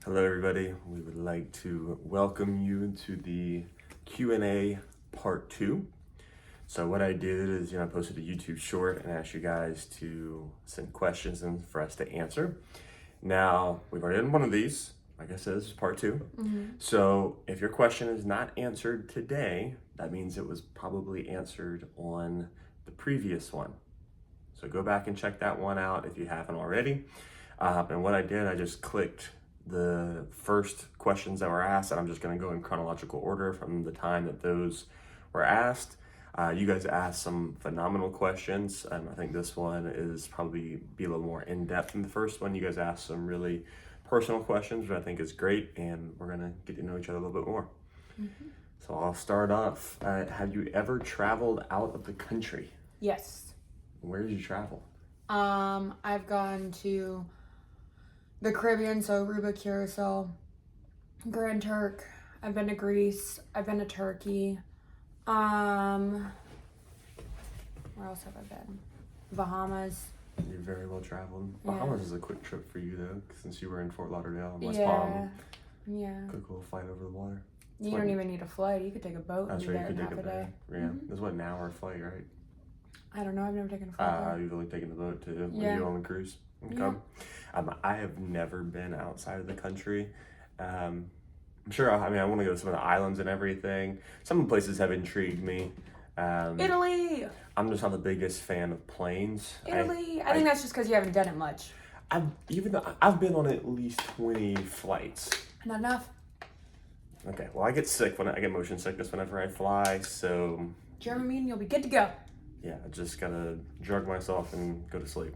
Hello everybody, we would like to welcome you to the Q&A part 2. So what I did is, I posted a YouTube short and asked you guys to send questions in for us to answer. Now, we've already done one of these. Like I said, this is part 2. So if your question is not answered today, that means it was probably answered on the previous one. So go back and check that one out if you haven't already. And what I did, I just clicked the first questions that were asked, and I'm just going to go in chronological order from the time that those were asked. You guys asked some phenomenal questions. I think this one is probably be a little more in-depth than the first one. You guys asked some really personal questions, which I think is great, and we're going to get to know each other a little bit more. So I'll start off. Have you ever traveled out of the country? Yes. Where did you travel? I've gone to the Caribbean, so Aruba, Curacao, Grand Turk. I've been to Greece. I've been to Turkey. Where else have I been? Bahamas. You're very well traveled. Yeah. Bahamas is a quick trip for you though, since you were in Fort Lauderdale and West Palm. Yeah. Quick little flight over the water. You don't even need a flight. You could take a boat and That's be right, there you in could half take a a day. boat. Yeah, it's what, an hour flight, right? I don't know. I've never taken a flight there. You've only taken the boat too when Yeah. you on the cruise. Okay. Yeah. I have never been outside of the country. I'm sure. I want to go to some of the islands and everything. Some places have intrigued me. Italy. I'm just not the biggest fan of planes. Italy. I think that's just because you haven't done it much. I've been on at least 20 flights. Not enough. Okay, well, I get sick when I get motion sickness whenever I fly, so Dramamine, you'll be good to go. yeah, I just gotta drug myself and go to sleep.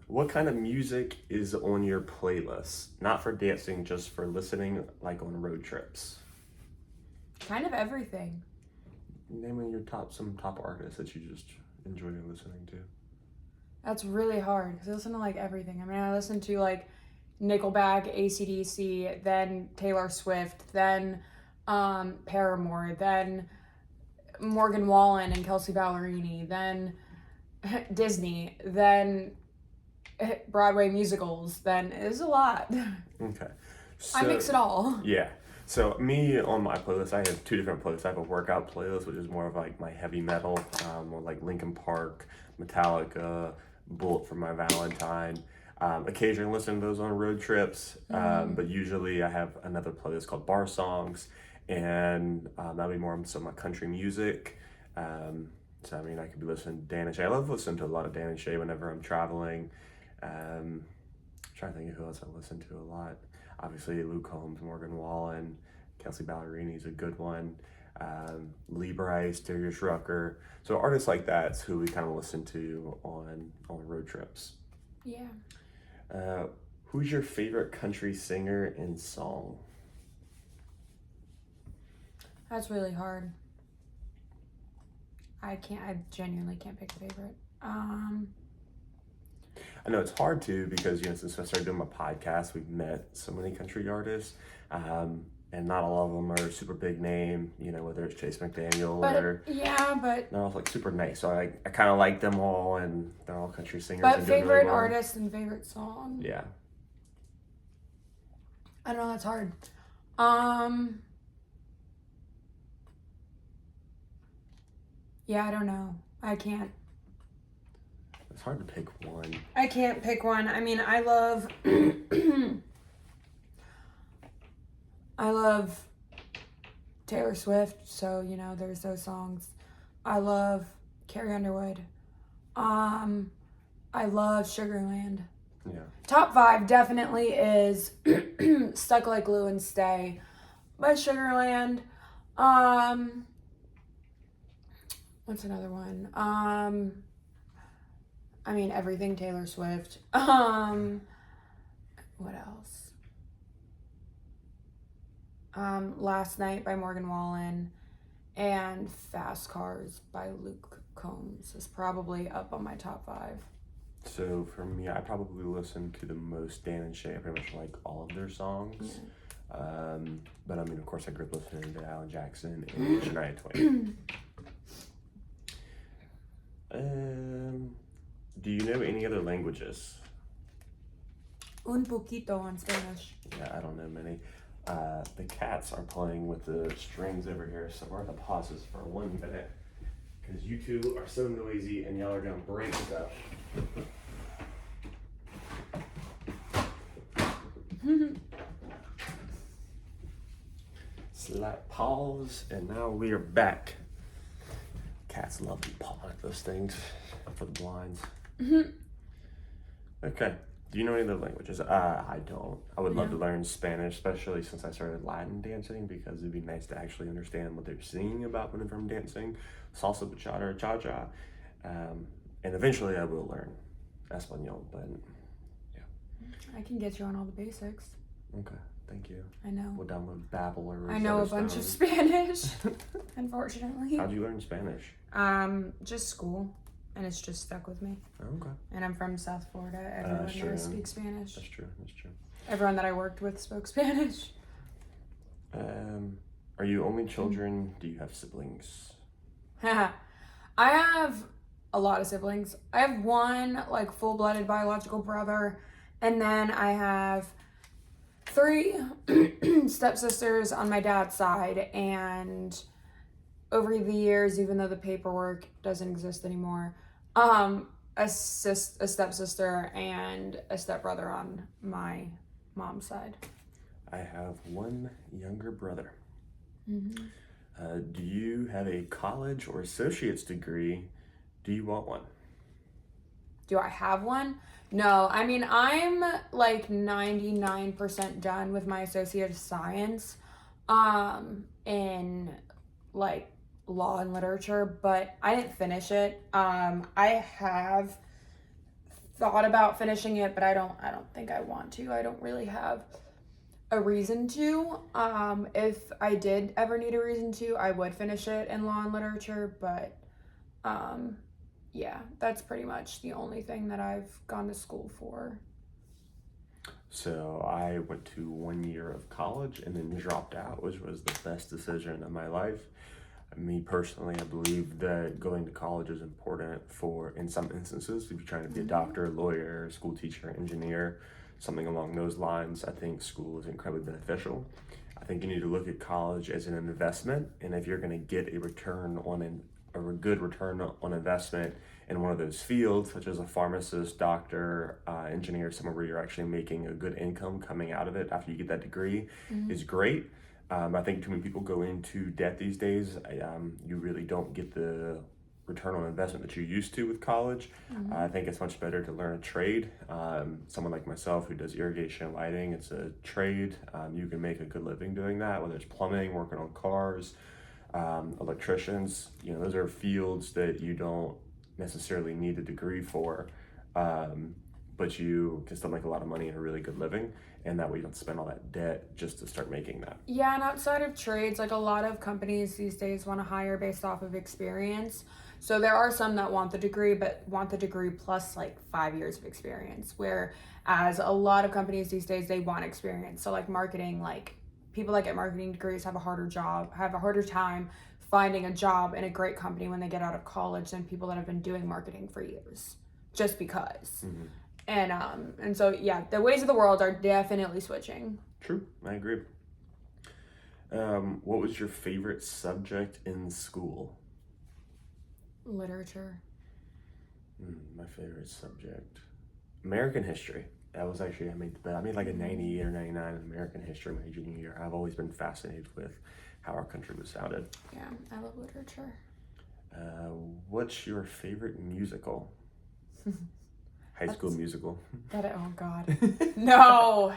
What kind of music is on your playlist? Not for dancing, just for listening, like on road trips. Kind of everything. Name your some top artists that you just enjoy listening to. That's really hard because I listen to like everything. I listen to like Nickelback, AC/DC, then Taylor Swift, then Paramore, then Morgan Wallen and Kelsey Ballerini, then Disney, then Broadway musicals. Then it's a lot. Okay. I mix it all. Yeah. So me on my playlist, I have 2 different playlists. I have a workout playlist, which is more of like my heavy metal, like Linkin Park, Metallica, Bullet for My Valentine. Occasionally listen to those on road trips, but usually I have another playlist called Bar Songs, and that'll be more some of my country music. So I could be listening to Dan and Shay. I love listening to a lot of Dan and Shay whenever I'm traveling. I'm trying to think of who else I listen to a lot. Obviously, Luke Combs, Morgan Wallen, Kelsey Ballerini is a good one. Lee Brice, Darius Rucker. So artists like that's who we kind of listen to on road trips. Yeah. Who's your favorite country singer and song? That's really hard. I genuinely can't pick a favorite. I know it's hard to because, since I started doing my podcast, we've met so many country artists, and not all of them are super big name, whether it's Chase McDaniel but they're all like super nice. So I kind of like them all, and they're all country singers. But and favorite really well. artist and favorite song? Yeah. I don't know, that's hard. Yeah, I don't know. I can't. It's hard to pick one. I can't pick one. I love I love Taylor Swift, so there's those songs. I love Carrie Underwood. I love Sugarland. Yeah. Top 5 definitely is Stuck Like Glue and Stay by Sugarland. What's another one? Everything Taylor Swift. What else? Last Night by Morgan Wallen, and Fast Cars by Luke Combs is probably up on my top 5. So for me, I probably listen to the most Dan and Shay. I pretty much like all of their songs. Yeah. But of course, I grew up listening to Alan Jackson and Shania Twain. Do you know any other languages? Un poquito on Spanish. Yeah, I don't know many. The cats are playing with the strings over here, so we're going to pause this for 1 minute because you two are so noisy and y'all are going to break stuff. Slight pause, and now we are back. Cats love to paw at those things for the blinds. Okay. Do you know any other languages? I don't. I would love to learn Spanish, especially since I started Latin dancing, because it'd be nice to actually understand what they're singing about when I'm dancing. Salsa, bachata, cha-cha. And eventually I will learn Espanol, but yeah. I can get you on all the basics. Okay, thank you. I know. We'll download Babbel or I know a bunch of Spanish, unfortunately. How'd you learn Spanish? Just school. And it's just stuck with me. Okay. And I'm from South Florida. Everyone there speaks Spanish. That's true. Everyone that I worked with spoke Spanish. Are you only children? Do you have siblings? I have a lot of siblings. I have one like full-blooded biological brother, and then I have 3 stepsisters on my dad's side, and over the years, even though the paperwork doesn't exist anymore, a stepsister and a stepbrother on my mom's side. I have 1 younger brother. Mm-hmm. Do you have a college or associate's degree? Do you want one? Do I have one? No, I mean, I'm like 99% done with my Associate of Science in like law and literature, but I didn't finish it. I have thought about finishing it, but I don't think I want to. I don't really have a reason to. If I did ever need a reason to, I would finish it in law and literature, but yeah, that's pretty much the only thing that I've gone to school for. So I went to 1 year of college and then dropped out, which was the best decision of my life. Me personally, I believe that going to college is important in some instances, if you're trying to be a doctor, lawyer, school teacher, engineer, something along those lines. I think school is incredibly beneficial. I think you need to look at college as an investment, and if you're going to get a good return on investment in one of those fields, such as a pharmacist, doctor, engineer, somewhere where you're actually making a good income coming out of it after you get that degree, is great. I think too many people go into debt these days. You really don't get the return on investment that you used to with college. I think it's much better to learn a trade. Someone like myself who does irrigation and lighting, it's a trade. You can make a good living doing that, whether it's plumbing, working on cars, electricians. Those are fields that you don't necessarily need a degree for, but you can still make a lot of money and a really good living, and that way you don't spend all that debt just to start making that. Yeah, and outside of trades, like a lot of companies these days want to hire based off of experience. So there are some that want the degree, but want the degree plus like 5 years of experience, whereas a lot of companies these days, they want experience. So like marketing, like people that get marketing degrees have a harder time finding a job in a great company when they get out of college than people that have been doing marketing for years, just because. And so yeah, the ways of the world are definitely switching. True, I agree. What was your favorite subject in school? Literature. My favorite subject, American history. That was actually, I made like a 98 or 99 in American history my junior year. I've always been fascinated with how our country was founded. Yeah, I love literature. What's your favorite musical? High School Musical. Oh God. No.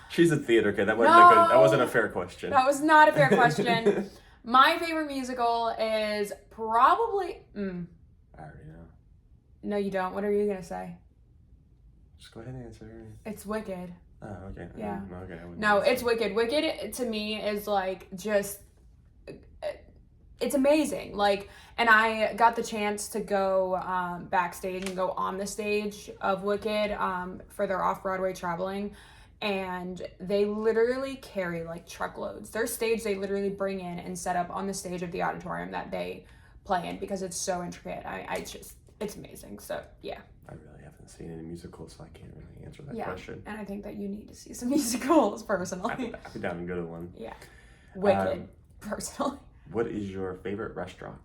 She's a theater kid. That wasn't a fair question. That was not a fair question. My favorite musical is probably. I already know. No, you don't. What are you gonna say? Just go ahead and answer. It's Wicked. Oh, okay. Yeah. Okay. No, it's Wicked. Wicked to me is like just. It's amazing. Like, and I got the chance to go backstage and go on the stage of Wicked for their off-Broadway traveling. And they literally carry like truckloads. Their stage, they literally bring in and set up on the stage of the auditorium that they play in because it's so intricate. It's amazing. So, yeah. I really haven't haven't seen any musicals, so I can't really answer that Yeah, question. and I think that you need to see some musicals, personally. I'd be down to go to one. Yeah. Wicked, personally. What is your favorite restaurant?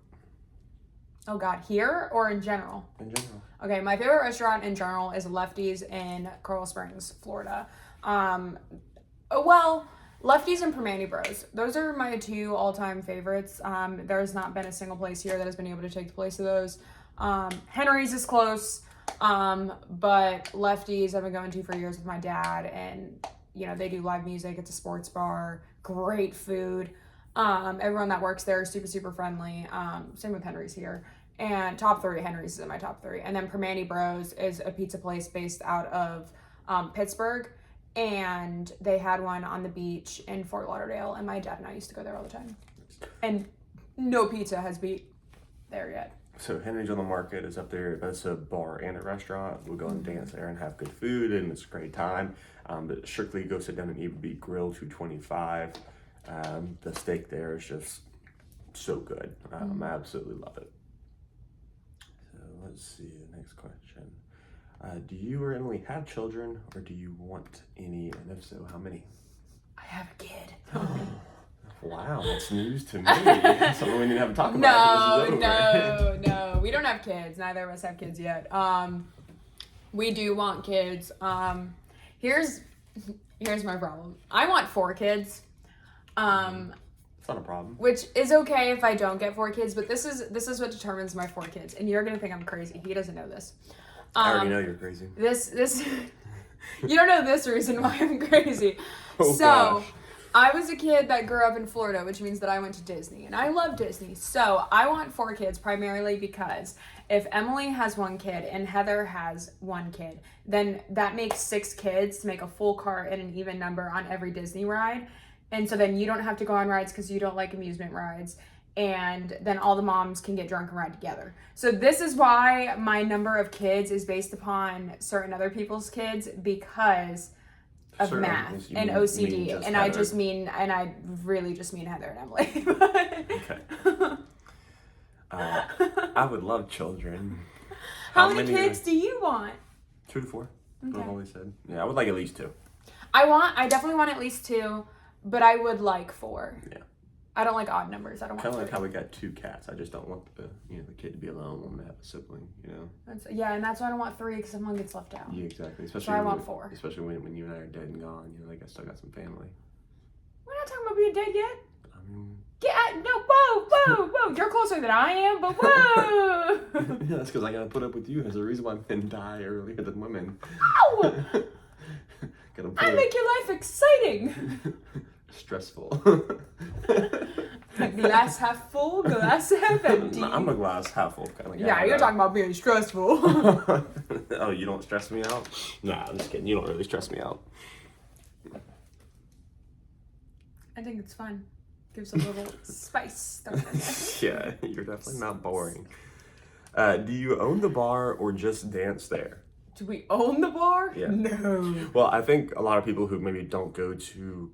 Oh God, here or in general? In general. Okay, my favorite restaurant in general is Lefty's in Coral Springs, Florida. Well, Lefty's and Permane Bros. Those are my two all-time favorites. There's not been a single place here that has been able to take the place of those. Henry's is close, but Lefty's I've been going to for years with my dad, and you know, they do live music. It's a sports bar, great food. Everyone that works there is super, super friendly. Same with Henry's here. And top three, Henry's is in my top three. And then Permane Bros is a pizza place based out of Pittsburgh. And they had one on the beach in Fort Lauderdale. And my dad and I used to go there all the time. And no pizza has beat there yet. So Henry's on the Market is up there. That's a bar and a restaurant. We'll go and dance there and have good food, and it's a great time. But strictly go sit down and eat would be Grill 225. The steak there is just so good. I absolutely love it. So let's see the next question. Do you or Emily have children, or do you want any? And if so, how many? I have a kid. Wow, that's news to me. Something we need to have to talk about. No. We don't have kids. Neither of us have kids yet. We do want kids. Here's my problem. I want 4 kids. It's not a problem. Which is okay if I don't get 4 kids, but this is what determines my 4 kids. And you're gonna think I'm crazy. He doesn't know this. I already know you're crazy. This you don't know this reason why I'm crazy. Oh, so gosh. I was a kid that grew up in Florida, which means that I went to Disney, and I love Disney. So I want 4 kids primarily because if Emily has 1 kid and Heather has 1 kid, then that makes 6 kids to make a full cart and an even number on every Disney ride. And so then you don't have to go on rides because you don't like amusement rides. And then all the moms can get drunk and ride together. So this is why my number of kids is based upon certain other people's kids, because of math and OCD. And I really just mean Heather and Emily. Okay. I would love children. How many kids do you want? 2 to 4. Okay. I've always said. Yeah, I would like at least 2. I definitely want at least 2, but I would like 4. Yeah. I don't like odd numbers. I don't want Kind of 3. like how we got 2 cats. I just don't want the kid to be alone when they have a sibling. And that's why I don't want 3, because someone gets left out. Yeah, exactly. Especially So I want 4. Especially when you and I are dead and gone. Like I still got some family. We're not talking about being dead yet. I mean, Yeah, no, whoa. You're closer than I am, but whoa. yeah, that's because I gotta put up with you. There's a reason why men die earlier than women. Ow! I make your life exciting. Stressful. Glass half full, glass half empty. I'm a glass half full kind of guy. Yeah, you're talking about being stressful. Oh, you don't stress me out? Nah, I'm just kidding. You don't really stress me out. I think it's fun. Gives a little spice. Yeah, you're definitely not boring. Do you own the bar or just dance there? Do we own the bar? Yeah. No. Well, I think a lot of people who maybe don't go to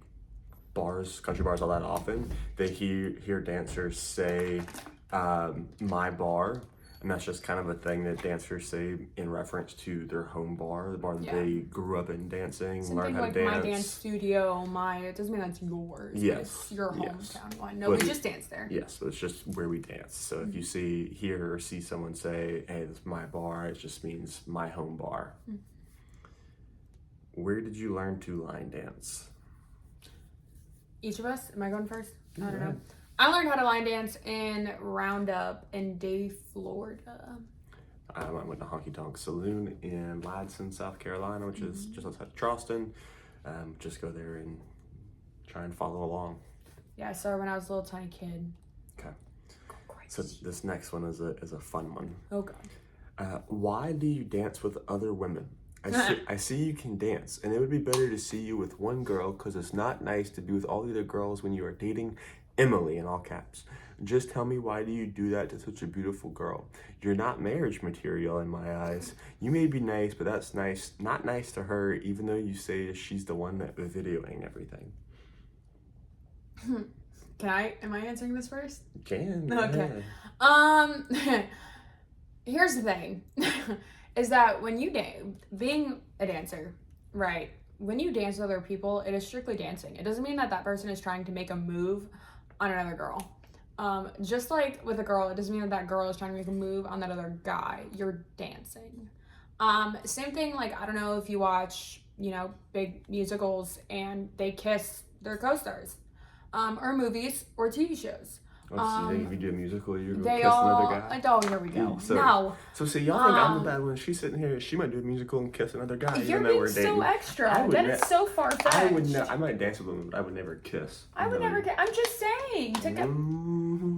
bars, country bars all that often, they hear dancers say, my bar. And that's just kind of a thing that dancers say in reference to their home bar, the bar that they grew up in dancing, learned how to dance. My dance studio, it doesn't mean that's yours. Yes. It's your hometown one. No, But we just dance there. Yes, but it's just where we dance. So if you hear or see someone say, hey, this is my bar, it just means my home bar. Where did you learn to line dance? Each of us? Am I going first? I don't know. ahead. I learned how to line dance in Roundup in Davie, Florida. I went to Honky Tonk Saloon in Ladson, South Carolina, which is just outside of Charleston. Just go there and try and follow along. Yeah, I started when I was a little tiny kid. Okay. Go crazy. So this next one is a fun one. Oh, God. Why do you dance with other women? I see you can dance, and it would be better to see you with one girl because it's not nice to be with all the other girls when you are dating Emily, in all caps. Just tell me, why do you do that to such a beautiful girl? You're not marriage material in my eyes. You may be nice, but that's not nice to her, even though you say she's the one that was videoing everything. Am I answering this first? You can. Okay. Yeah. Here's the thing. is that when you being a dancer, right? When you dance with other people, it is strictly dancing. It doesn't mean that that person is trying to make a move on another girl. Just like with a girl, it doesn't mean that that girl is trying to make a move on that other guy. You're dancing. Same thing, like, I don't know if you watch, big musicals and they kiss their co-stars, or movies or TV shows. Oh, so if you do a musical, you're going to They kiss all, another guy? oh, here we go. So, No. So see, y'all think I'm the bad one. She's sitting here, she might do a musical and kiss another guy, You're even though being we're dating. so extra. That is so far-fetched. I might dance with him, but I would never kiss. I would never kiss. I'm just saying.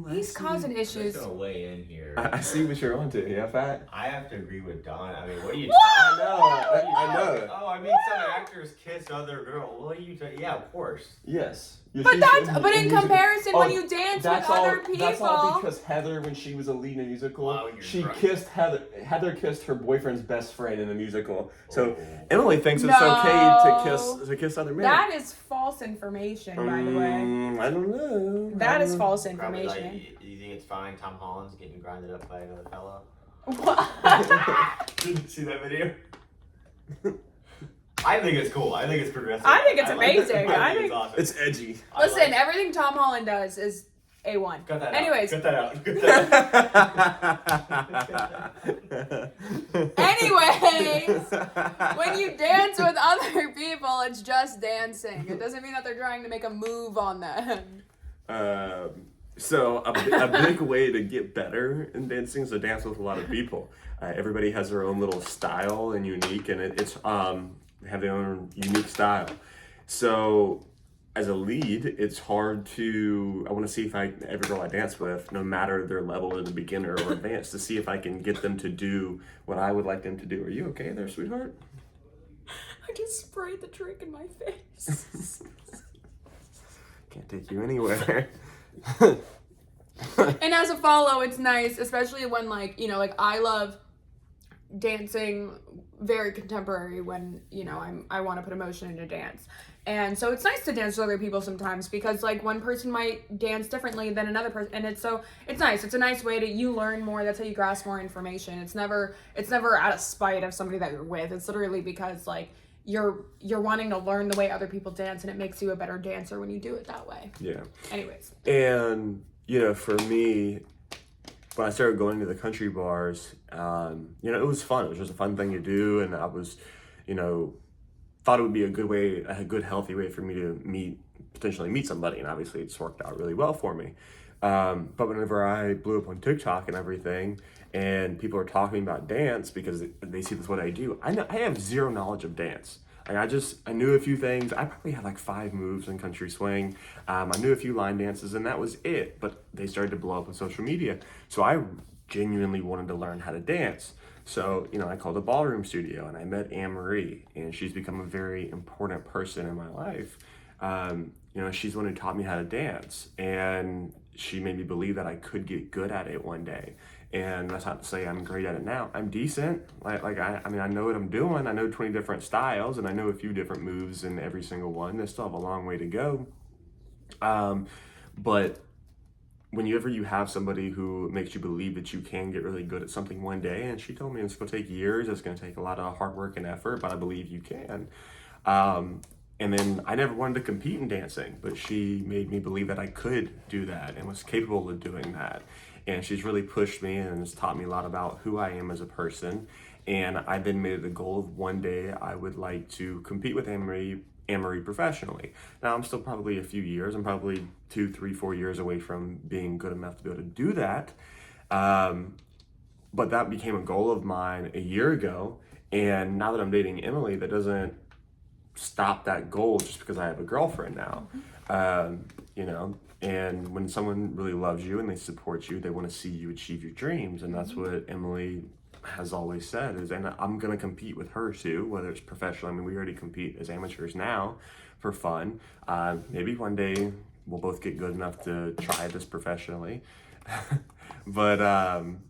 He's causing issues. I'm gonna weigh in here. I see what you're onto, yeah, Fat? I have to agree with Don. I mean, what are you I talking know. Oh, I mean, some actors kiss other girls. What are you talking? Yeah, of course. Yes. But in comparison, when you dance with other people. That's all because Heather, when she was a lead in a musical, she kissed Heather. Heather kissed her boyfriend's best friend in the musical. So Emily thinks it's okay to kiss other men. That is false information, by the way. I don't know. That is false Probably information. you think it's fine? Tom Holland's getting grinded up by another fella. What? Did you see that video? I think it's cool. I think it's progressive. I think it's amazing. I think it's awesome. It's edgy. Listen, everything Tom Holland does is A1. Cut that Anyways. out. Cut that out. Anyways, when you dance with other people, it's just dancing. It doesn't mean that they're trying to make a move on them. So a big way to get better in dancing is to dance with a lot of people. Everybody has their own little style and unique, and it's they have their own unique style. So as a lead, it's hard I want to see if every girl I dance with, no matter their level as a beginner or advanced, to see if I can get them to do what I would like them to do. Are you okay there, sweetheart? I just sprayed the drink in my face. Can't take you anywhere. And as a follow, it's nice, especially when I love dancing very contemporary when I want to put emotion into dance, and so it's nice to dance with other people sometimes because one person might dance differently than another person, and it's nice. It's a nice way to you learn more. That's how you grasp more information. It's never out of spite of somebody that you're with. It's literally because you're wanting to learn the way other people dance, and it makes you a better dancer when you do it that way. Yeah. Anyways. And for me, when I started going to the country bars, it was fun. It was just a fun thing to do, and I was, thought it would be a good healthy way for me to potentially meet somebody, and obviously it's worked out really well for me. But whenever I blew up on TikTok and everything, and people are talking about dance because they see that's what I do, I have zero knowledge of dance. I knew a few things. I probably had 5 moves in country swing. I knew a few line dances, and that was it. But they started to blow up on social media. So I genuinely wanted to learn how to dance. So, I called a ballroom studio, and I met Anne-Marie, and she's become a very important person in my life. She's the one who taught me how to dance, and she made me believe that I could get good at it one day. And that's not to say I'm great at it now. I'm decent. I know what I'm doing. I know 20 different styles, and I know a few different moves in every single one. I still have a long way to go. But whenever you have somebody who makes you believe that you can get really good at something one day, and she told me it's going to take years, it's going to take a lot of hard work and effort, but I believe you can. And then I never wanted to compete in dancing, but she made me believe that I could do that and was capable of doing that. And she's really pushed me and has taught me a lot about who I am as a person. And I then made it a goal of one day I would like to compete with Anne-Marie professionally. Now I'm still probably a few years. I'm probably 2, 3, 4 years away from being good enough to be able to do that. But that became a goal of mine a year ago. And now that I'm dating Emily, that doesn't stop that goal just because I have a girlfriend now. And when someone really loves you and they support you, they want to see you achieve your dreams. And that's what Emily has always said and I'm going to compete with her too, whether it's professional. I mean, we already compete as amateurs now for fun. Maybe one day we'll both get good enough to try this professionally. But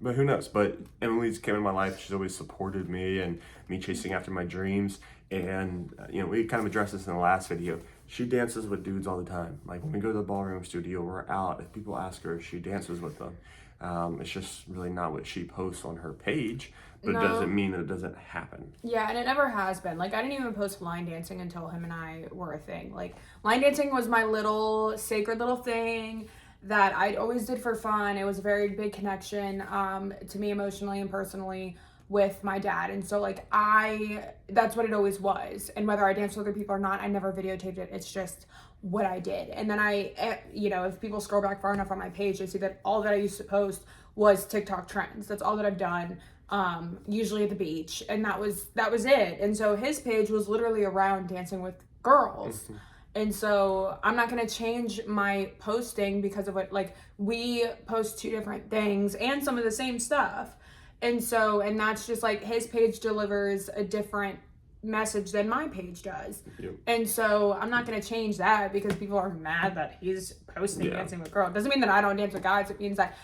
who knows? But Emily's came in my life. She's always supported me and me chasing after my dreams. And, we kind of addressed this in the last video. She dances with dudes all the time. When we go to the ballroom studio, we're out. If people ask her, she dances with them. It's just really not what she posts on her page, but No. it doesn't mean that it doesn't happen. Yeah, and it never has been. Like, I didn't even post line dancing until him and I were a thing. Like, line dancing was my little sacred little thing that I always did for fun. It was a very big connection to me emotionally and personally with my dad. And so, like, that's what it always was. And whether I danced with other people or not, I never videotaped it. It's just what I did. And then if people scroll back far enough on my page, they see that all that I used to post was TikTok trends. That's all that I've done. Usually at the beach, and that was it. And so his page was literally around dancing with girls. And so I'm not going to change my posting because of what, like, we post two different things and some of the same stuff. And that's just like his page delivers a different message than my page does. Yep. And so I'm not going to change that because people are mad that he's posting dancing with girls. It doesn't mean that I don't dance with guys. It means that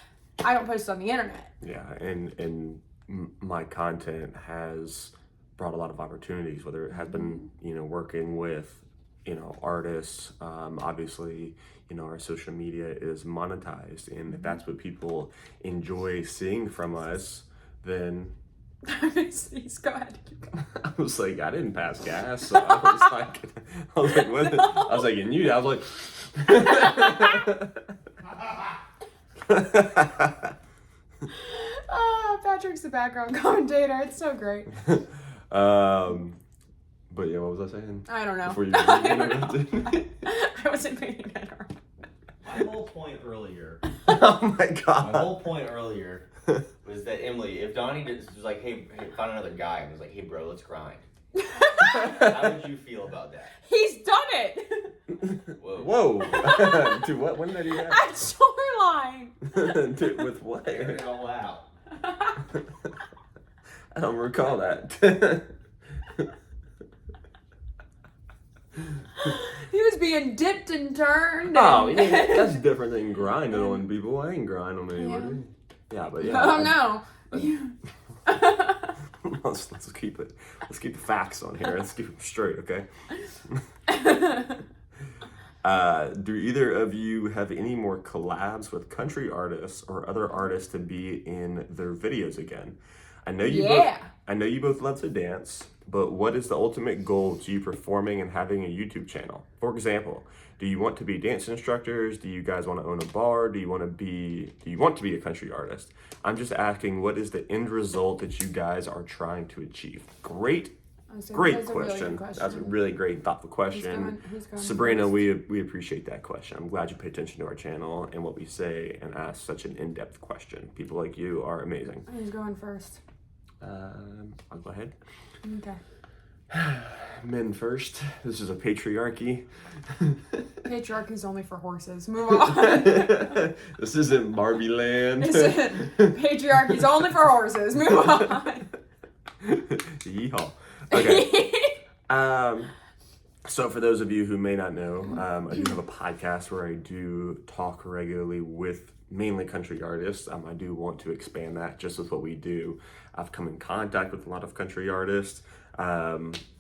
I don't post on the internet. Yeah, and my content has brought a lot of opportunities, whether it has been, working with, artists. Obviously, our social media is monetized, and if that's what people enjoy seeing from us, then Please, go ahead. I was like, I didn't pass gas. So I was like, what? No. I was like, and you, I was like. Patrick's the background commentator. It's so great. But yeah, what was I saying? I don't know. Before you I wasn't paying attention. My whole point earlier. Oh my My god. whole point earlier was that Emily, if Donnie was like, hey, found another guy and was like, hey, bro, let's grind. How would you feel about that? He's done it. Whoa. Dude, what? When did he have? At Shoreline. Dude, with what? Air it all out. I don't recall that. He was being dipped and turned. Oh, yeah, that's different than grinding on people. I ain't grinding on anybody. Yeah, but yeah. Oh no. Let's keep it. Let's keep the facts on here. Let's keep them straight, okay? Do either of you have any more collabs with country artists or other artists to be in their videos again? I know you both love to dance, but what is the ultimate goal to you performing and having a YouTube channel? For example, do you want to be dance instructors? Do you guys want to own a bar? Do you want to be a country artist? I'm just asking, what is the end result that you guys are trying to achieve? Great question. That's a really great, thoughtful question. Who's going Sabrina, first? we appreciate that question. I'm glad you pay attention to our channel and what we say and ask such an in-depth question. People like you are amazing. Who's going first? I'll go ahead. Okay. Men first. This is a patriarchy. Patriarchy's only for horses. Move on. This isn't Barbie land. Patriarchy's only for horses. Move on. Yeehaw. Okay. So for those of you who may not know, I do have a podcast where I do talk regularly with mainly country artists. I do want to expand that just with what we do. I've come in contact with a lot of country artists.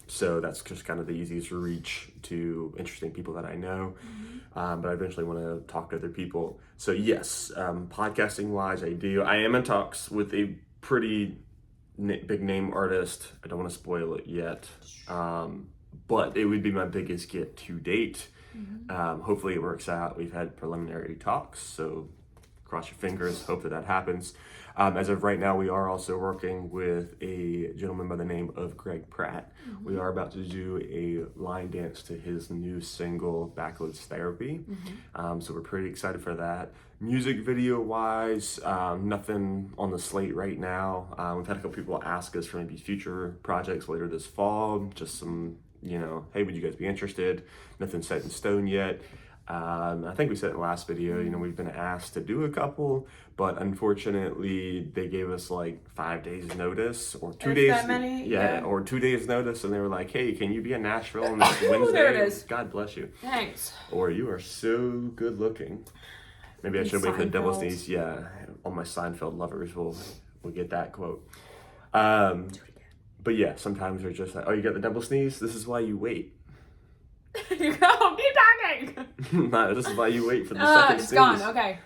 So that's just kind of the easiest reach to interesting people that I know. But I eventually want to talk to other people. So yes, podcasting wise, I am in talks with a pretty big name artist. I don't want to spoil it yet. But it would be my biggest get to date. Hopefully it works out. We've had preliminary talks, so cross your fingers, hope that happens. As of right now, we are also working with a gentleman by the name of Greg Pratt. We are about to do a line dance to his new single, Backwards Therapy. So we're pretty excited for that. Music video wise, nothing on the slate right now. We've had a couple people ask us for maybe future projects later this fall, just some, hey, would you guys be interested? Nothing set in stone yet. I think we said in the last video, we've been asked to do a couple, but unfortunately they gave us like 5 days notice or 2 days. That many? Yeah, or 2 days notice, and they were like, hey, can you be in Nashville on this Wednesday? There it is. God bless you. Thanks. Or you are so good looking. Maybe I should wait for the double sneeze. Yeah, all my Seinfeld lovers will get that quote. But yeah, sometimes they're just like, oh, you got the double sneeze? This is why you wait. You go, keep talking. No, this is why you wait for the second It's sneeze. gone, okay.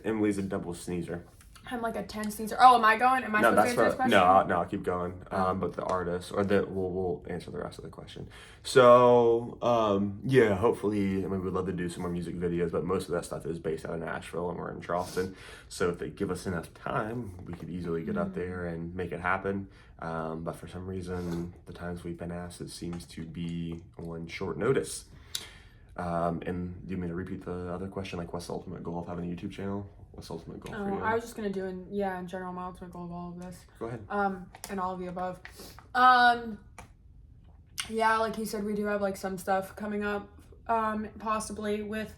Emily's a double sneezer. I'm like a 10 sneezer. Oh, am I going? Am I No, supposed to that's answer this what. question? No, I'll keep going. But the artist, or we'll answer the rest of the question. So, yeah, hopefully, I mean, we'd love to do some more music videos, but most of that stuff is based out of Nashville, and we're in Charleston. So if they give us enough time, we could easily get up there and make it happen. But for some reason, the times we've been asked, it seems to be on short notice. And do you mean to repeat the other question? Like, what's the ultimate goal of having a YouTube channel? What's the ultimate goal for you? I was just gonna do in general my ultimate goal of all of this. Go ahead. And all of the above. Yeah, like you said, we do have like some stuff coming up, possibly with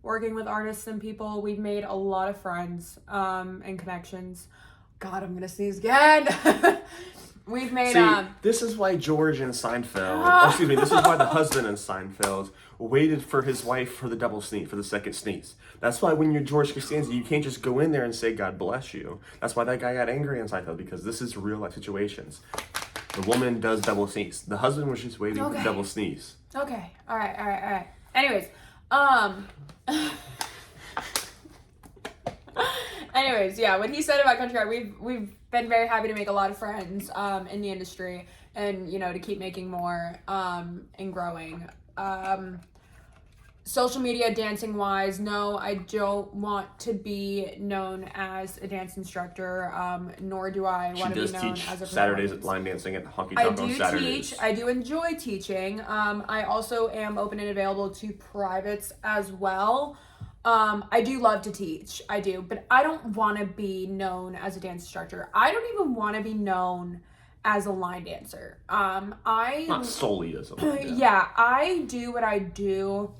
working with artists and people. We've made a lot of friends, and connections. God, I'm gonna sneeze again. We've made this is why George in Seinfeld, excuse me, this is why the husband in Seinfeld waited for his wife for the second sneeze. That's why when you're George Costanza, you can't just go in there and say, God bless you. That's why that guy got angry in Seinfeld, because this is real life situations. The woman does double sneeze. The husband was just waiting for double sneeze. Okay. All right. Anyways, yeah, what he said about country art, we've been very happy to make a lot of friends in the industry, and to keep making more and growing. Social media, dancing wise, no, I don't want to be known as a dance instructor, nor do I want to be known as a Saturdays at line dancing at Honky Tonk on Saturdays. I do enjoy teaching. I also am open and available to privates as well. I do love to teach, I do, but I don't want to be known as a dance instructor. I don't even want to be known as a line dancer. Not solely as a line dancer. Yeah, I do what I do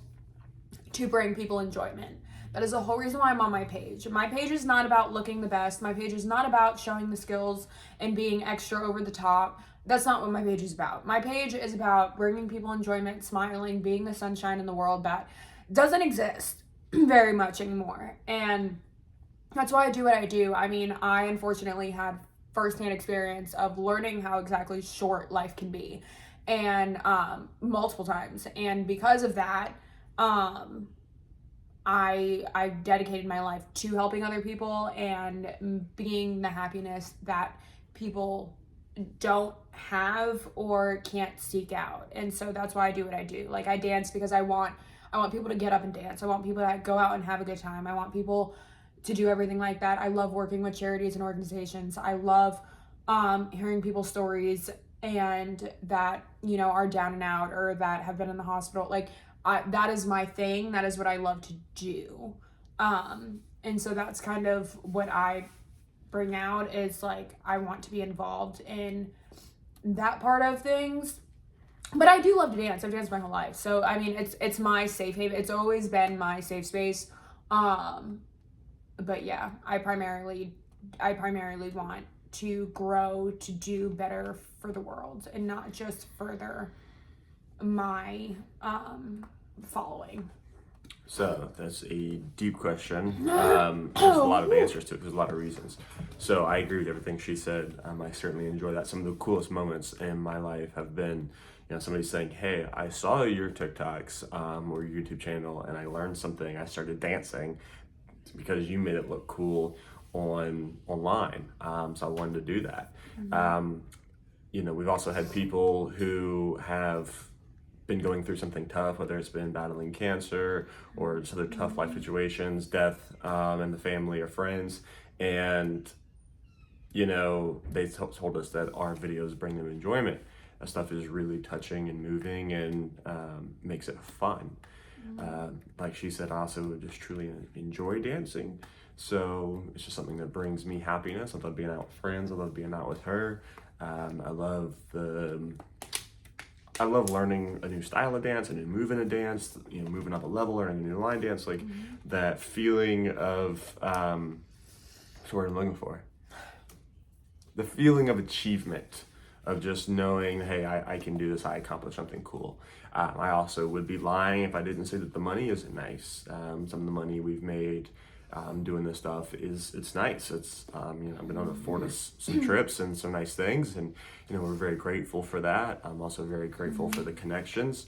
to bring people enjoyment. That is the whole reason why I'm on my page. My page is not about looking the best. My page is not about showing the skills and being extra over the top. That's not what my page is about. My page is about bringing people enjoyment, smiling, being the sunshine in the world that doesn't exist very much anymore. And that's why I do what I do. I mean, I unfortunately had firsthand experience of learning how exactly short life can be, and multiple times. And because of that, I dedicated my life to helping other people and being the happiness that people don't have or can't seek out. And so that's why I do what I do. Like, I dance because I want people to get up and dance. I want people to go out and have a good time. I want people to do everything like that. I love working with charities and organizations. I love hearing people's stories and that, are down and out or that have been in the hospital. Like, that is my thing. That is what I love to do. And so that's kind of what I bring out, is like, I want to be involved in that part of things. But I do love to dance. I've danced my whole life. So, I mean, it's my safe haven. It's always been my safe space. But yeah, I primarily want to grow, to do better for the world, and not just further my following. So that's a deep question. There's a lot of answers to it. There's a lot of reasons. So I agree with everything she said. I certainly enjoy that. Some of the coolest moments in my life have been, somebody saying, "Hey, I saw your TikToks or your YouTube channel, and I learned something. I started dancing because you made it look cool online. So I wanted to do that." Mm-hmm. We've also had people who have been going through something tough, whether it's been battling cancer or just other tough life situations, death in the family or friends, and they told us that our videos bring them enjoyment. That stuff is really touching and moving and makes it fun. Like she said, I also just truly enjoy dancing, so it's just something that brings me happiness. I love being out with friends. I love being out with her. I love learning a new style of dance, a new move in a dance, moving up a level, learning a new line dance, like that feeling of, what's the word I'm looking for? The feeling of achievement, of just knowing, hey, I can do this, I accomplished something cool. I also would be lying if I didn't say that the money isn't nice. Some of the money we've made doing this stuff it's nice. It's I've been able to afford us some trips and some nice things, and we're very grateful for that. I'm also very grateful for the connections.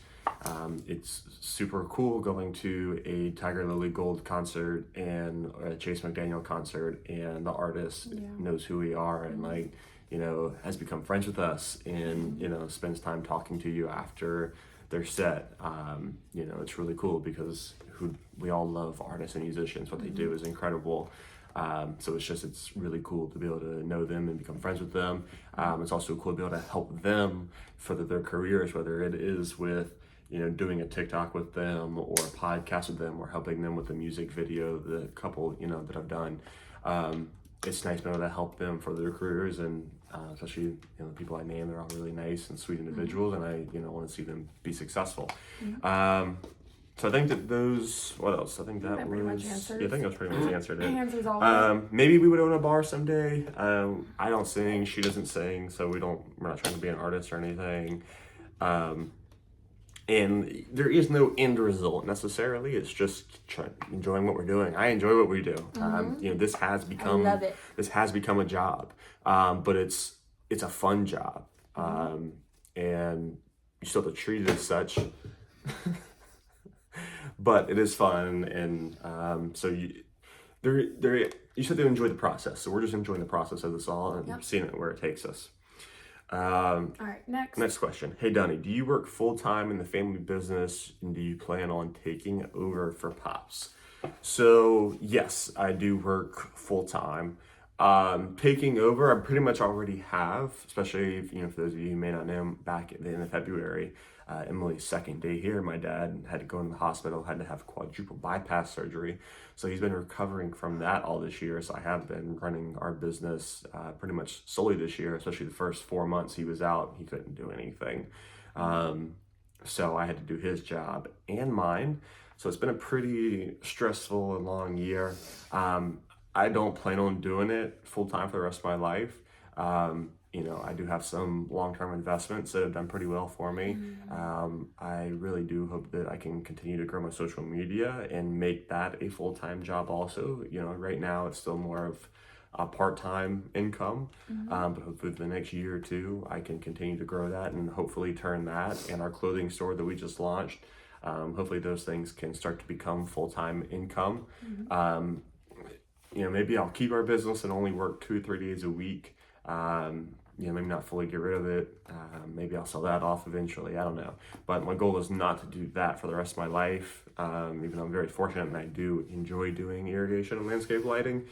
It's super cool going to a Tiger Lily Gold concert and a Chase McDaniel concert, and the artist knows who we are and has become friends with us, and spends time talking to you after their set. It's really cool because we all love artists and musicians. What they do is incredible. So it's really cool to be able to know them and become friends with them. It's also cool to be able to help them further their careers, whether it is with doing a TikTok with them or a podcast with them, or helping them with the music video, the couple that I've done. It's nice to be able to help them for their careers, and especially the people I name, they're all really nice and sweet individuals, and I want to see them be successful. So I think that those, what else? I think that was, pretty much answers. Yeah, I think that was pretty much answered it. Answers all. Maybe we would own a bar someday. I don't sing, she doesn't sing, so we're not trying to be an artist or anything. And there is no end result necessarily. It's just enjoying what we're doing. I enjoy what we do. This has become, I love it. This has become a job, but it's a fun job, and you still have to treat it as such. But it is fun, and so you just have to enjoy the process. So we're just enjoying the process of this all, and seeing it where it takes us. All right, next question. Hey, Donnie, do you work full-time in the family business, and do you plan on taking over for Pops? So, yes, I do work full-time. Taking over, I pretty much already have, especially if, for those of you who may not know, back at the end of February, Emily's second day here, my dad had to go in the hospital, had to have quadruple bypass surgery. So he's been recovering from that all this year. So I have been running our business pretty much solely this year, especially the first 4 months he was out, he couldn't do anything. So I had to do his job and mine. So it's been a pretty stressful and long year. I don't plan on doing it full time for the rest of my life. I do have some long-term investments that have done pretty well for me. I really do hope that I can continue to grow my social media and make that a full-time job also. Right now it's still more of a part-time income, but hopefully for the next year or two, I can continue to grow that and hopefully turn that and our clothing store that we just launched. Hopefully those things can start to become full-time income. Maybe I'll keep our business and only work 2 or 3 days a week. Maybe not fully get rid of it. Maybe I'll sell that off eventually. I don't know. But my goal is not to do that for the rest of my life. Even though I'm very fortunate and I do enjoy doing irrigation and landscape lighting.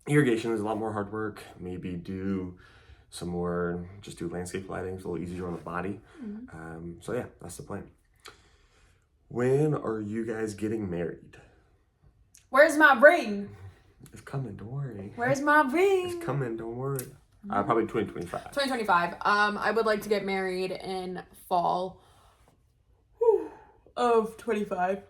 Irrigation is a lot more hard work. Maybe do landscape lighting. It's a little easier on the body. So yeah, that's the plan. When are you guys getting married? Where's my ring? It's coming, don't worry. Where's my ring? It's coming, don't worry. Probably 2025. 2025. I would like to get married in fall of 25.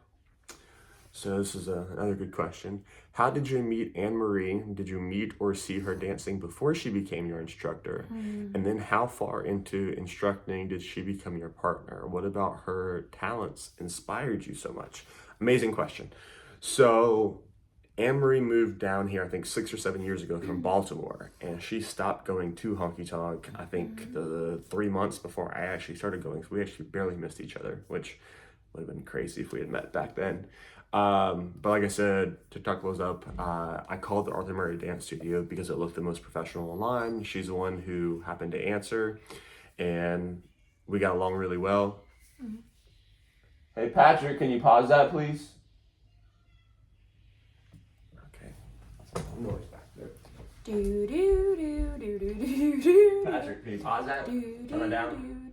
So this is another good question. How did you meet Anne-Marie? Did you meet or see her dancing before she became your instructor? And then how far into instructing did she become your partner? What about her talents inspired you so much? Amazing question. So Anne-Marie moved down here, I think 6 or 7 years ago from Baltimore, and she stopped going to Honky Tonk, I think the 3 months before I actually started going. So we actually barely missed each other, which would have been crazy if we had met back then. But like I said, TikTok blows up. I called the Arthur Murray Dance Studio because it looked the most professional online. She's the one who happened to answer, and we got along really well. Hey Patrick, can you pause that please? Noise back there. Do do do do do do do. Patrick, can you pause that? Turn it down.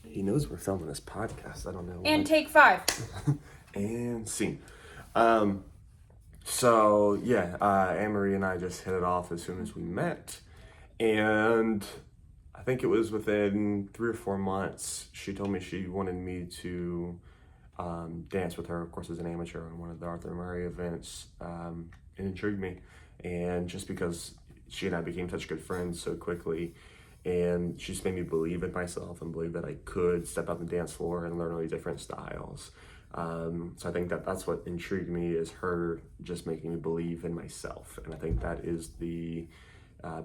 He knows we're filming this podcast. I don't know. And take 5. And scene. So yeah, Anne-Marie and I just hit it off as soon as we met, and I think it was within 3 or 4 months. She told me she wanted me to dance with her, of course, as an amateur on one of the Arthur Murray events. It intrigued me, and just because she and I became such good friends so quickly, And she just made me believe in myself and believe that I could step out on the dance floor and learn all these different styles. So I think that that's what intrigued me, is her just making me believe in myself. And I think that is the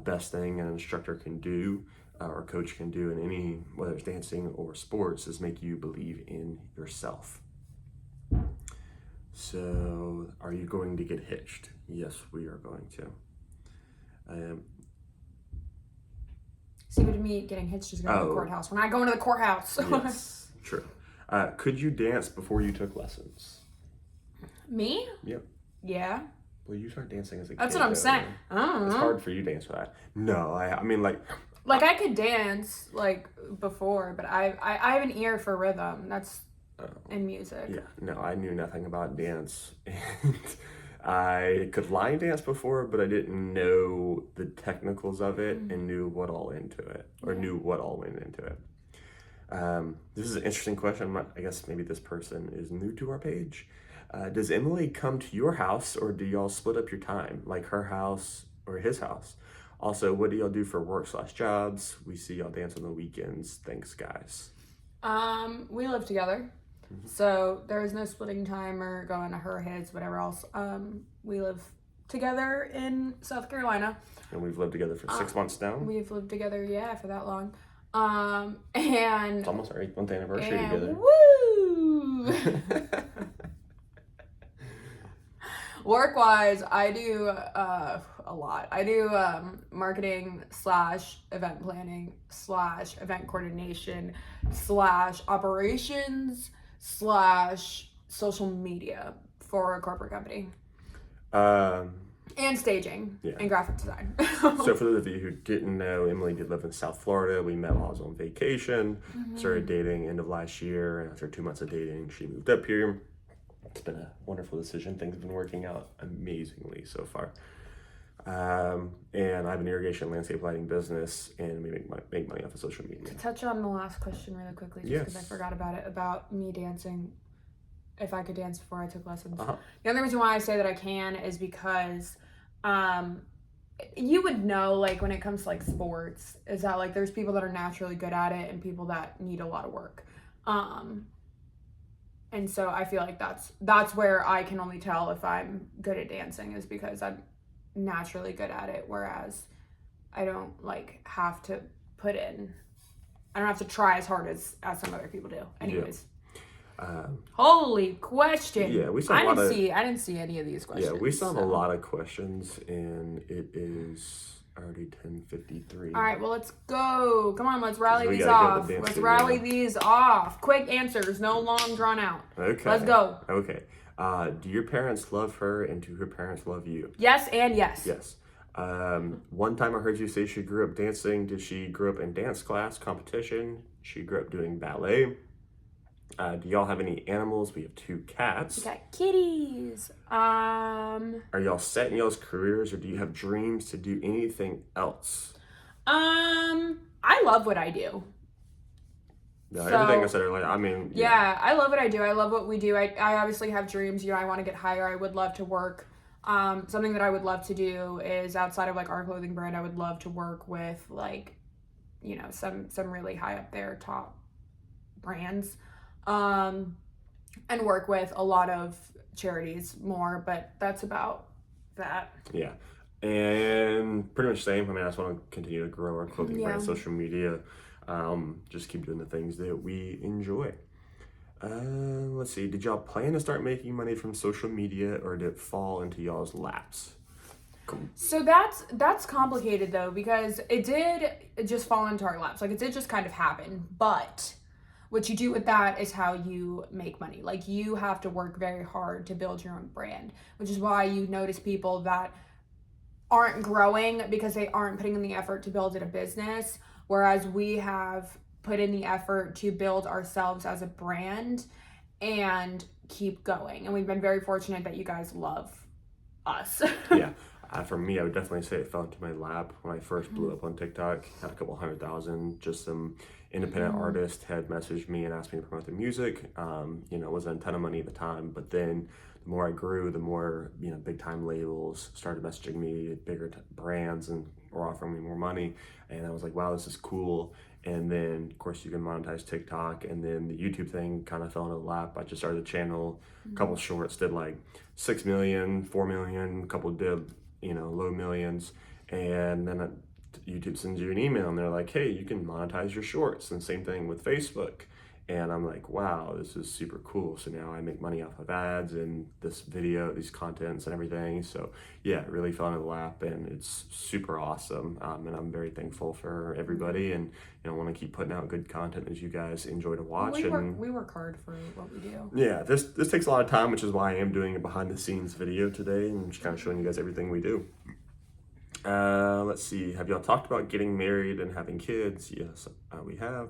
best thing an instructor can do, or coach can do in any, whether it's dancing or sports, is make you believe in yourself. So are you going to get hitched? Yes, we are going to. See, but to me, getting hitched is going to the courthouse. We're not going to the courthouse. Yes, true. Could you dance before you took lessons? Me? Yep. Yeah. Well, you started dancing as a kid. That's what I'm saying. I don't know. It's hard for you to dance for that. No, I mean, like I could dance like before, but I have an ear for rhythm. That's in music. Yeah, no, I knew nothing about dance, and I could line dance before, but I didn't know the technicals of it and knew what all went into it. This is an interesting question. I guess maybe this person is new to our page. Does Emily come to your house, or do y'all split up your time, like her house or his house? Also, what do y'all do for work/jobs? We see y'all dance on the weekends. Thanks, guys. We live together. So there is no splitting time or going to her, his, whatever else. We live together in South Carolina. And we've lived together for 6 months now. We've lived together, for that long. And it's almost our 8th-month anniversary together. Woo! Work-wise, I do a lot. I do marketing / event planning / event coordination / operations / social media for a corporate company. And staging and graphic design. So for those of you who didn't know, Emily did live in South Florida. We met while I was on vacation. Started dating end of last year, and after 2 months of dating, she moved up here. It's been a wonderful decision. Things have been working out amazingly so far. And I have an irrigation landscape lighting business, and we make money off of social media. To touch on the last question really quickly, just because I forgot about it, about me dancing, if I could dance before I took lessons. The only reason why I say that I can is because you would know, like, when it comes to like sports, is that like there's people that are naturally good at it and people that need a lot of work. And so I feel like that's where I can only tell if I'm good at dancing, is because I'm naturally good at it, whereas I don't like have to put in, I don't have to try as hard as some other people do. Anyways. Holy question. Yeah, we saw I didn't see any of these questions. Yeah, we saw a lot of questions, and it is already 10:53. All right, well, let's go. Come on, let's rally these off. Let's rally these off. Quick answers, no long drawn out. Okay. Let's go. Okay. Do your parents love her, and do her parents love you? Yes and yes. Yes. One time I heard you say she grew up dancing. Did she grow up in dance class, competition? She grew up doing ballet. Do y'all have any animals? We have 2 cats. We got kitties. Are y'all set in y'all's careers, or do you have dreams to do anything else? I love what I do. No, everything I said earlier, I mean... Yeah, I love what I do. I love what we do. I obviously have dreams. You know, I want to get higher. I would love to work. Something that I would love to do is, outside of like our clothing brand, I would love to work with, like, you know, some really high up there top brands. And work with a lot of charities more, but that's about that. Yeah. And pretty much same. I mean, I just want to continue to grow our clothing brand, social media, just keep doing the things that we enjoy. Let's see. Did y'all plan to start making money from social media, or did it fall into y'all's laps? Cool. So that's complicated though, because it did just fall into our laps. Like, it did just kind of happen, but what you do with that is how you make money. Like, you have to work very hard to build your own brand, which is why you notice people that aren't growing because they aren't putting in the effort to build it a business, whereas we have put in the effort to build ourselves as a brand and keep going. And we've been very fortunate that you guys love us. Yeah. For me, I would definitely say it fell into my lap when I first blew up on TikTok. Had a couple 100,000. Just some independent artist had messaged me and asked me to promote their music. You know, it wasn't a ton of money at the time, but then the more I grew, the more, you know, big time labels started messaging me, bigger brands and were offering me more money, and I was like, wow, this is cool. And then of course you can monetize TikTok, and then the YouTube thing kind of fell into the lap. I just started the channel, a couple shorts did like 6 million, 4 million, a couple did, low millions, and then YouTube sends you an email and they're like, hey, you can monetize your shorts. And same thing with Facebook. And I'm like, wow, this is super cool. So now I make money off of ads and this video, these contents and everything. So yeah, it really fell into the lap, and it's super awesome. And I'm very thankful for everybody, and want to keep putting out good content as you guys enjoy to watch. We work hard for what we do. Yeah, this takes a lot of time, which is why I am doing a behind the scenes video today and just kind of showing you guys everything we do. Let's see. Have y'all talked about getting married and having kids? Yes, we have.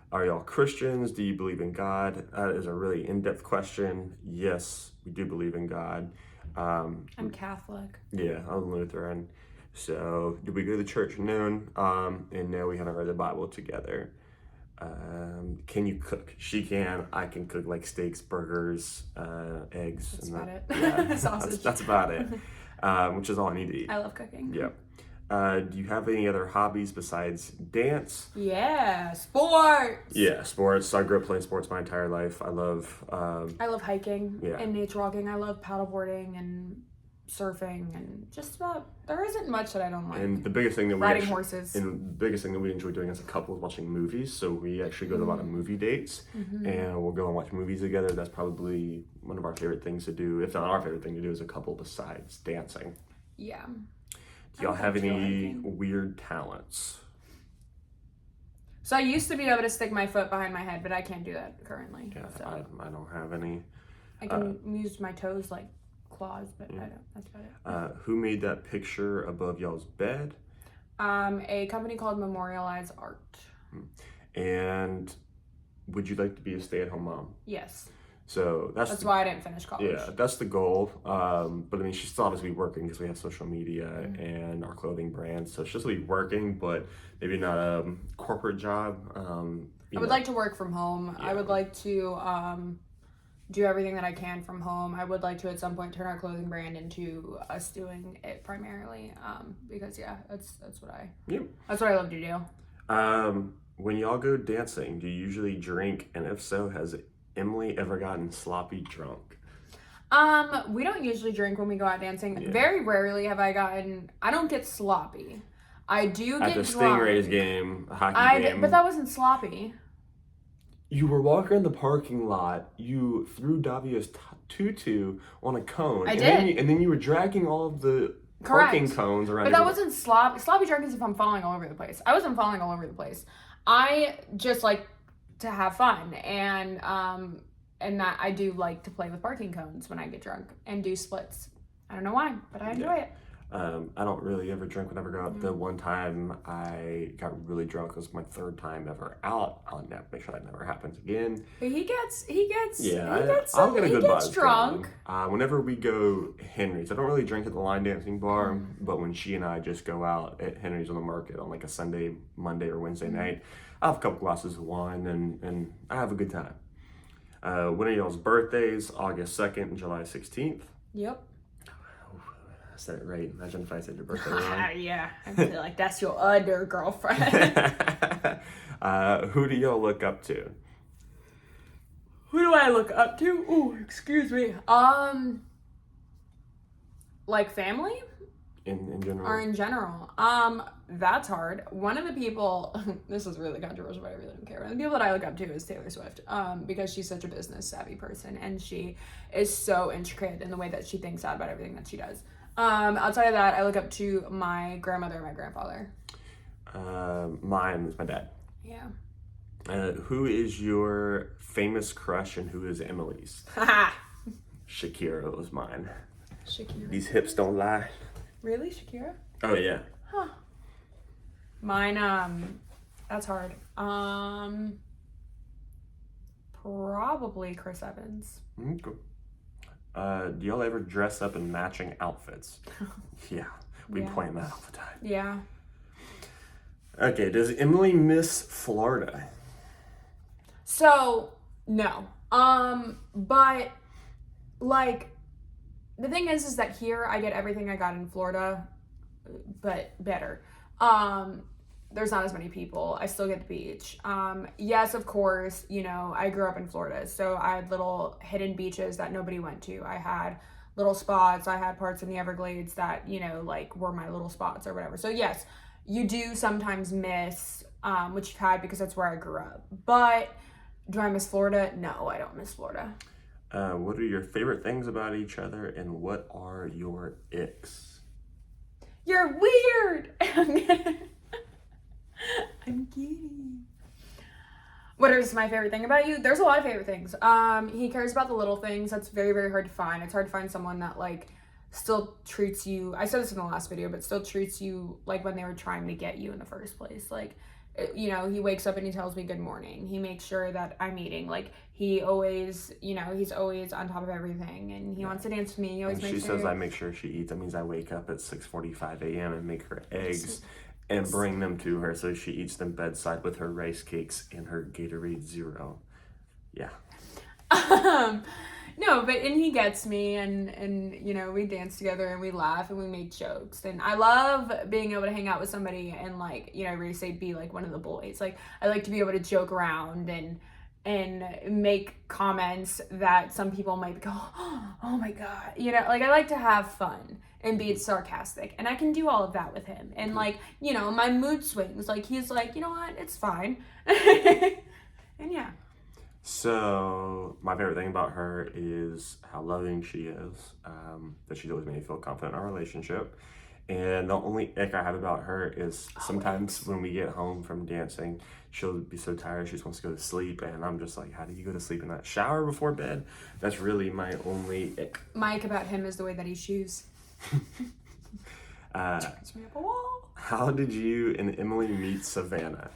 Are y'all Christians? Do you believe in God? That is a really in-depth question. Yes, we do believe in God. I'm Catholic. Yeah, I'm Lutheran. So, did we go to the church? No. And no, we haven't read the Bible together. Can you cook? She can. I can cook like steaks, burgers, eggs. That's about it. Yeah, Sausage. That's about it. Which is all I need to eat. I love cooking. Yeah. Do you have any other hobbies besides dance? Yeah, sports. Yeah, sports. I grew up playing sports my entire life. I love hiking yeah. and nature walking. I love paddleboarding and surfing and just about. There isn't much that I don't like. And the biggest thing that riding horses. And the biggest thing that we enjoy doing as a couple is watching movies. So we actually go to a lot of movie dates, and we'll go and watch movies together. That's probably one of our favorite things to do, if not our favorite thing to do as a couple, besides dancing. Yeah. Do y'all have any weird talents? So I used to be able to stick my foot behind my head, but I can't do that currently. Yeah, so. I don't have any. I can use my toes like claws, but I don't. That's about it. Who made that picture above y'all's bed? A company called Memorialize Art. And would you like to be a stay-at-home mom? Yes. So that's why I didn't finish college. Yeah, that's the goal. But I mean, she's still obviously working because we have social media and our clothing brand. So she'll still be working, but maybe not a corporate job. I would like to work from home. Yeah. I would like to do everything that I can from home. I would like to at some point turn our clothing brand into us doing it primarily. Because that's what I love to do. When y'all go dancing, do you usually drink? And if so, has Emily ever gotten sloppy drunk? We don't usually drink when we go out dancing. Yeah. Very rarely have I don't get sloppy. I do get drunk. At the drunk. Stingrays game, a hockey game. But that wasn't sloppy. You were walking in the parking lot. You threw Davia's tutu on a cone. I did. And then you were dragging all of the parking cones around. But that wasn't sloppy. Sloppy drunk is if I'm falling all over the place. I wasn't falling all over the place. I just like to have fun, and that I do like to play with parking cones when I get drunk and do splits. I don't know why, but I enjoy it. I don't really ever drink when I ever go out. The one time I got really drunk was my third time ever out. I'll make sure that never happens again. But he gets drunk. Whenever we go Henry's, I don't really drink at the line dancing bar, but when she and I just go out at Henry's on the Market on like a Sunday, Monday, or Wednesday night, I have a couple glasses of wine and I have a good time. When are y'all's birthdays? August 2nd and July 16th. Yep. I said it right. Imagine if I said your birthday wrong. Yeah. I feel like that's your other girlfriend. Who do y'all look up to? Who do I look up to? Ooh, excuse me. Like family? In general? Or in general. That's hard. One of the people, this is really controversial, but I really don't care. One of the people that I look up to is Taylor Swift, because she's such a business savvy person, and she is so intricate in the way that she thinks out about everything that she does. Outside of that, I look up to my grandmother and my grandfather. Mine is my dad. Yeah. Who is your famous crush and who is Emily's? Shakira was mine. Shakira. These hips don't lie. Really? Shakira? Oh, yeah. Huh. Mine, that's hard. Probably Chris Evans. Okay. Do y'all ever dress up in matching outfits? Yeah, we plan that all the time. Yeah. Okay, does Emily miss Florida? So, no. But, like, the thing is that here I get everything I got in Florida, but better. There's not as many people. I still get the beach. Yes, of course, you know, I grew up in Florida, so I had little hidden beaches that nobody went to. I had little spots. I had parts in the Everglades that, you know, like were my little spots or whatever. So yes, you do sometimes miss what you've had because that's where I grew up. But do I miss Florida? No, I don't miss Florida. What are your favorite things about each other, and what are your icks? You're weird. I'm kidding. What is my favorite thing about you? There's a lot of favorite things. He cares about the little things. That's very, very hard to find. It's hard to find someone that like still treats you. I said this in the last video, but still treats you like when they were trying to get you in the first place. Like, you know, he wakes up and he tells me good morning. He makes sure that I'm eating. Like, he always, you know, he's always on top of everything, and he wants to dance with me. He always When makes she sure. says I make sure she eats, that means I wake up at 6:45 a.m. and make her eggs and bring them to her so she eats them bedside with her rice cakes and her Gatorade Zero. Yeah. No, but and he gets me, and you know, we dance together and we laugh and we make jokes, and I love being able to hang out with somebody and, like, you know, I really say be like one of the boys. Like, I like to be able to joke around and make comments that some people might go, oh my god, you know, like I like to have fun and be sarcastic, and I can do all of that with him. And like, you know, my mood swings, like he's like, you know what, it's fine. And yeah. So my favorite thing about her is how loving she is, that she's always made me feel confident in our relationship. And the only ick I have about her is sometimes when we get home from dancing, she'll be so tired she just wants to go to sleep, and I'm just like, how do you go to sleep in that shower before bed? That's really my only ick. My ick about him is the way that he shoes. Turns me up a wall. How did you and Emily meet Savannah?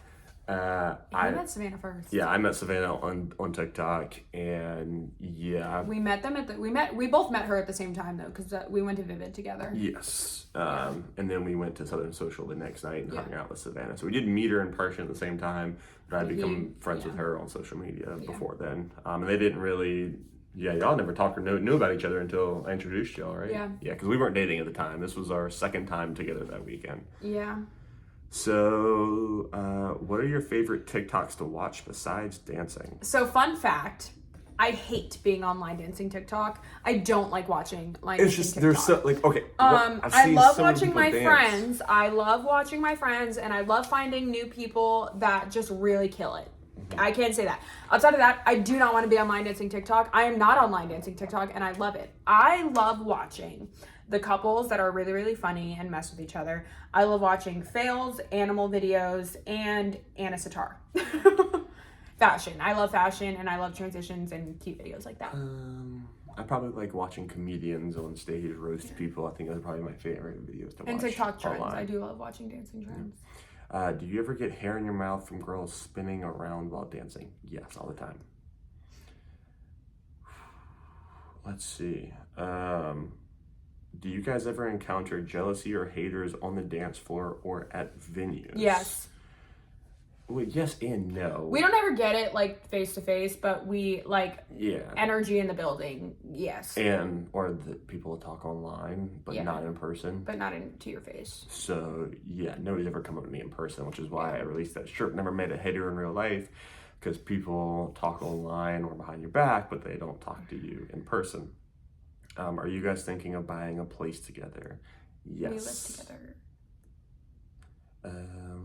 I met Savannah first. Yeah, I met Savannah on TikTok, and yeah, We met them we both met her at the same time though, because we went to Vivid together. yes. And then we went to Southern Social the next night and hung out with Savannah. So we did meet her in person at the same time, but I'd become friends with her on social media before then. And they didn't really, y'all never talked or knew about each other until I introduced y'all, right? Yeah. Yeah, because we weren't dating at the time. This was our second time together that weekend. Yeah. So, what are your favorite TikToks to watch besides dancing? So, fun fact, I hate being on line dancing TikTok. I don't like watching line It's dancing just, TikTok. there's so, like, okay. I love watching my friends. I love watching my friends, and I love finding new people that just really kill it. I can't say that. Outside of that, I do not want to be on line dancing TikTok. I am not on line dancing TikTok, and I love it. I love watching the couples that are really, really funny and mess with each other. I love watching fails, animal videos, and Anna Sitar. Fashion. I love fashion, and I love transitions and cute videos like that. I probably like watching comedians on stage roast people. I think those are probably my favorite videos to watch. And TikTok trends. online. I do love watching dancing trends. Do you ever get hair in your mouth from girls spinning around while dancing? Yes, all the time. Let's see. Do you guys ever encounter jealousy or haters on the dance floor or at venues? Yes. Well, yes and no. We don't ever get it like face to face, but we like Yeah. energy in the building. Yes. Or the people talk online, but not in person. But not to your face. So yeah, nobody's ever come up to me in person, which is why I released that shirt. Never met a hater in real life, because people talk online or behind your back, but they don't talk to you in person. Are you guys thinking of buying a place together? Yes. We live together.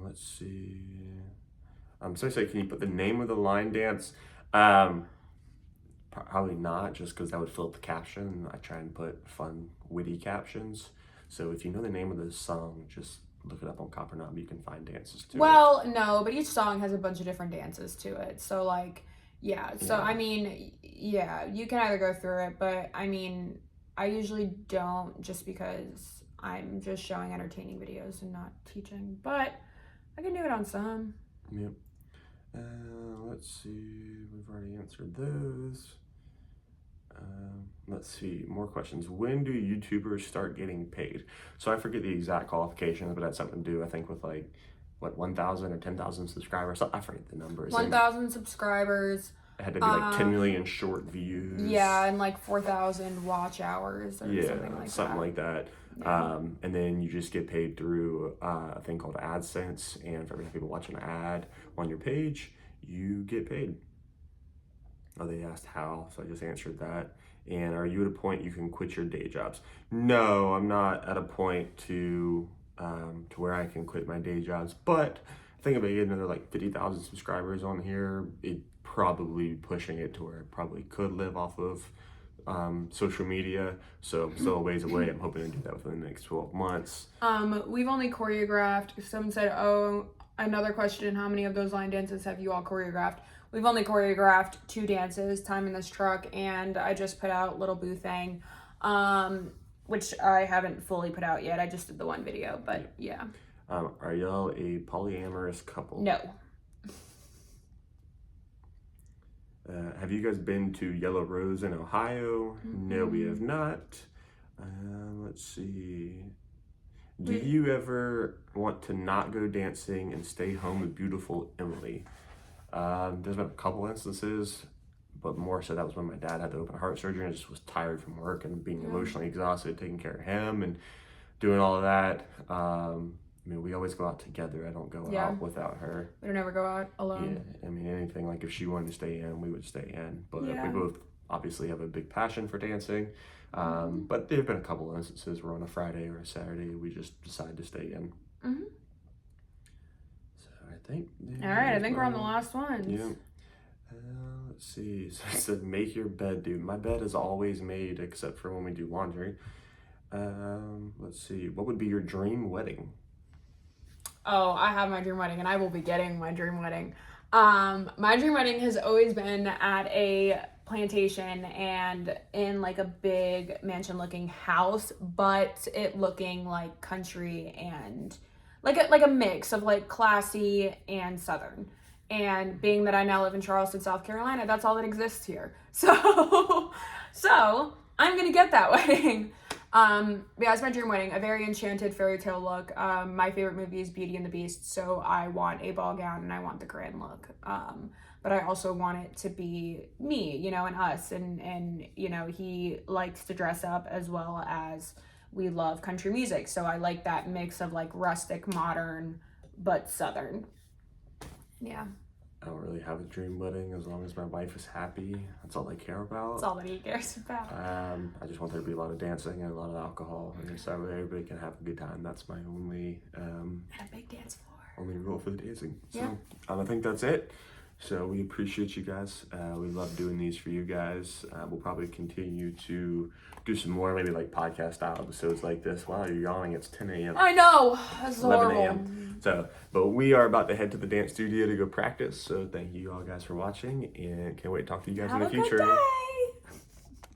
Let's see. So I say, can you put the name of the line dance? Probably not, just because that would fill up the caption. I try and put fun, witty captions. So if you know the name of the song, just look it up on Copper Knob. You can find dances to it. Well, no, but each song has a bunch of different dances to it. So like, yeah. So I mean, yeah, you can either go through it, but I mean, I usually don't, just because I'm just showing entertaining videos and not teaching. But I can do it on some. Yep. Let's see. We've already answered those. Let's see. More questions. When do YouTubers start getting paid? So I forget the exact qualifications, but that's something to do, I think, with like, what, 1,000 or 10,000 subscribers? I forget the numbers. 1,000 subscribers. It had to be like 10 million short views. Yeah, and like 4,000 watch hours or something like that. Something like that. And then you just get paid through a thing called AdSense, and for every time people watch an ad on your page, you get paid. Oh, they asked how, so I just answered that. And are you at a point you can quit your day jobs? No, I'm not at a point to where I can quit my day jobs, but I think if I get another like 50,000 subscribers on here, it probably pushing it to where I probably could live off of social media. So I'm still a ways away. I'm hoping to do that within the next 12 months. We've only choreographed. Someone said, "Oh, another question. How many of those line dances have you all choreographed?" We've only choreographed 2 dances, Time in This Truck, and I just put out Little Boo Thing, which I haven't fully put out yet. I just did the one video, but yeah. Are y'all a polyamorous couple? No. Have you guys been to Yellow Rose in Ohio? No, we have not. Let's see. Do you ever want to not go dancing and stay home with beautiful Emily? There's been a couple instances, but more so that was when my dad had the open heart surgery and I just was tired from work and being emotionally exhausted, taking care of him and doing all of that. I mean, we always go out together. I don't go out without her. We don't ever go out alone. Yeah, I mean, anything, like if she wanted to stay in, we would stay in. But we both obviously have a big passion for dancing. But there have been a couple of instances where on a Friday or a Saturday, we just decide to stay in. So I think... All right, I think we're on the last one. Yeah. Let's see. So I said, make your bed, dude. My bed is always made except for when we do laundry. Let's see. What would be your dream wedding? Oh, I have my dream wedding, and I will be getting my dream wedding. My dream wedding has always been at a plantation and in like a big mansion-looking house, but it looking like country and like a mix of like classy and southern. And being that I now live in Charleston, South Carolina, that's all that exists here. So I'm gonna get that wedding. Yeah, it's my dream wedding, a very enchanted fairy tale look. My favorite movie is Beauty and the Beast, so I want a ball gown and I want the grand look. But I also want it to be me, you know, and us. And you know, he likes to dress up as well as we love country music. So I like that mix of like rustic, modern, but southern. Yeah. I don't really have a dream wedding as long as my wife is happy. That's all I care about. That's all that he cares about. I just want there to be a lot of dancing and a lot of alcohol, and so everybody can have a good time. That's my only and a big dance floor. Only rule for the dancing. So I think that's it. So we appreciate you guys. We love doing these for you guys. We'll probably continue to do some more, maybe like podcast style episodes like this. Wow, you're yawning. It's 10 a.m. I know. That's 11 horrible. a.m. So, but we are about to head to the dance studio to go practice. So thank you all guys for watching, and can't wait to talk to you guys in the future. Have a good day.